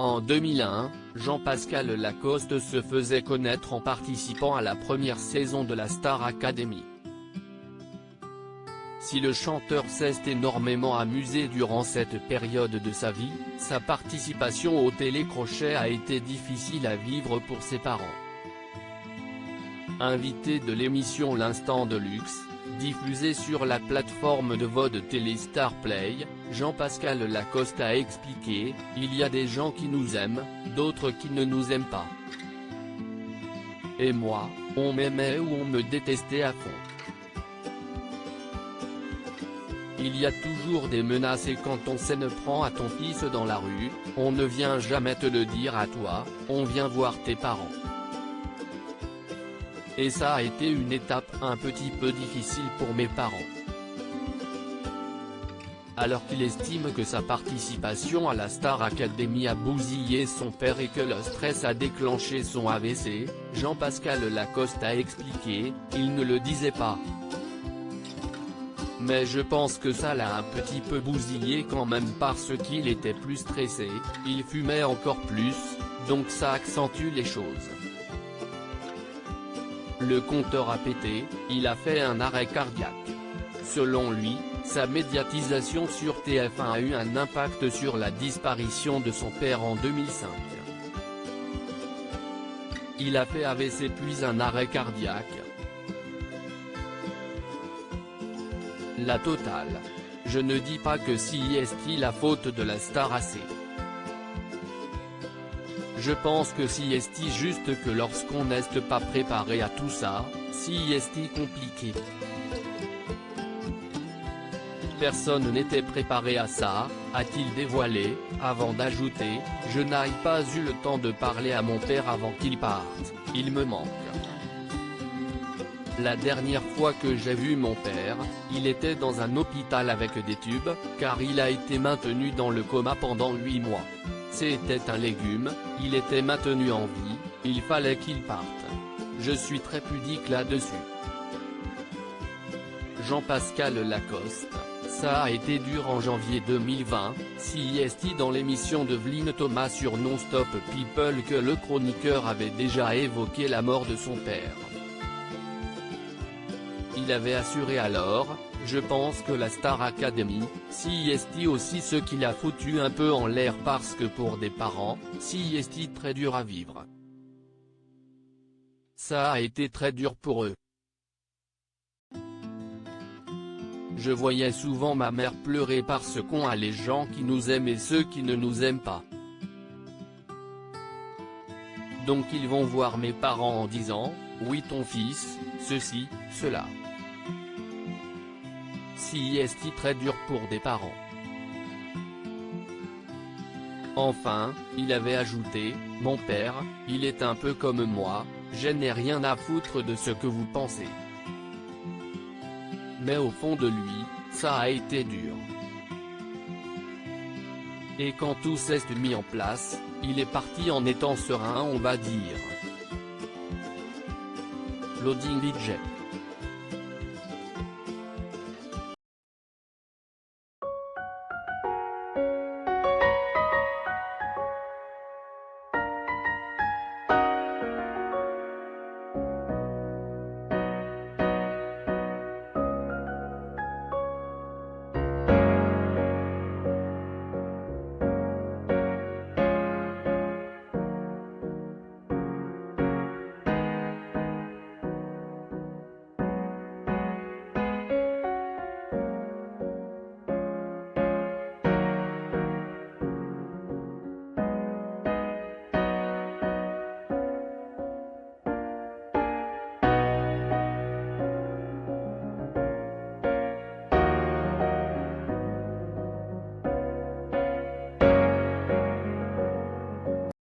En 2001, Jean-Pascal Lacoste se faisait connaître en participant à la première saison de la Star Academy. Si le chanteur s'est énormément amusé durant cette période de sa vie, sa participation au télécrochet a été difficile à vivre pour ses parents. Invité de l'émission L'Instant de Luxe, diffusée sur la plateforme de VOD télé Star Play, Jean-Pascal Lacoste a expliqué « Il y a des gens qui nous aiment, d'autres qui ne nous aiment pas. Et moi, on m'aimait ou on me détestait à fond. Il y a toujours des menaces et quand on s'en prend à ton fils dans la rue, on ne vient jamais te le dire à toi, on vient voir tes parents. Et ça a été une étape un petit peu difficile pour mes parents. » Alors qu'il estime que sa participation à la Star Academy a bousillé son père et que le stress a déclenché son AVC, Jean-Pascal Lacoste a expliqué « Il ne le disait pas. Mais je pense que ça l'a un petit peu bousillé quand même parce qu'il était plus stressé, il fumait encore plus, donc ça accentue les choses. Le compteur a pété, il a fait un arrêt cardiaque. Selon lui, sa médiatisation sur TF1 a eu un impact sur la disparition de son père en 2005. Il a fait AVC puis un arrêt cardiaque. La totale. Je ne dis pas que si est la faute de la Star AC. Je pense que si est juste que lorsqu'on n'est pas préparé à tout ça, si est compliqué. Personne n'était préparé à ça, a-t-il dévoilé, avant d'ajouter, je n'ai pas eu le temps de parler à mon père avant qu'il parte, il me manque. La dernière fois que j'ai vu mon père, il était dans un hôpital avec des tubes, car il a été maintenu dans le coma pendant 8 mois. C'était un légume, il était maintenu en vie, il fallait qu'il parte. Je suis très pudique là-dessus. Jean-Pascal Lacoste, ça a été dur en janvier 2020, si est dans l'émission de Vline Thomas sur Non-Stop People que le chroniqueur avait déjà évoqué la mort de son père. Il avait assuré alors, je pense que la Star Academy, si est aussi ce qu'il a foutu un peu en l'air parce que pour des parents, si est très dur à vivre. Ça a été très dur pour eux. Je voyais souvent ma mère pleurer parce qu'on a les gens qui nous aiment et ceux qui ne nous aiment pas. Donc ils vont voir mes parents en disant, oui ton fils, ceci, cela. Si est très dur pour des parents. Enfin, il avait ajouté, mon père, il est un peu comme moi, je n'ai rien à foutre de ce que vous pensez. Mais au fond de lui, ça a été dur. Et quand tout s'est mis en place, il est parti en étant serein on va dire. Loading Jet.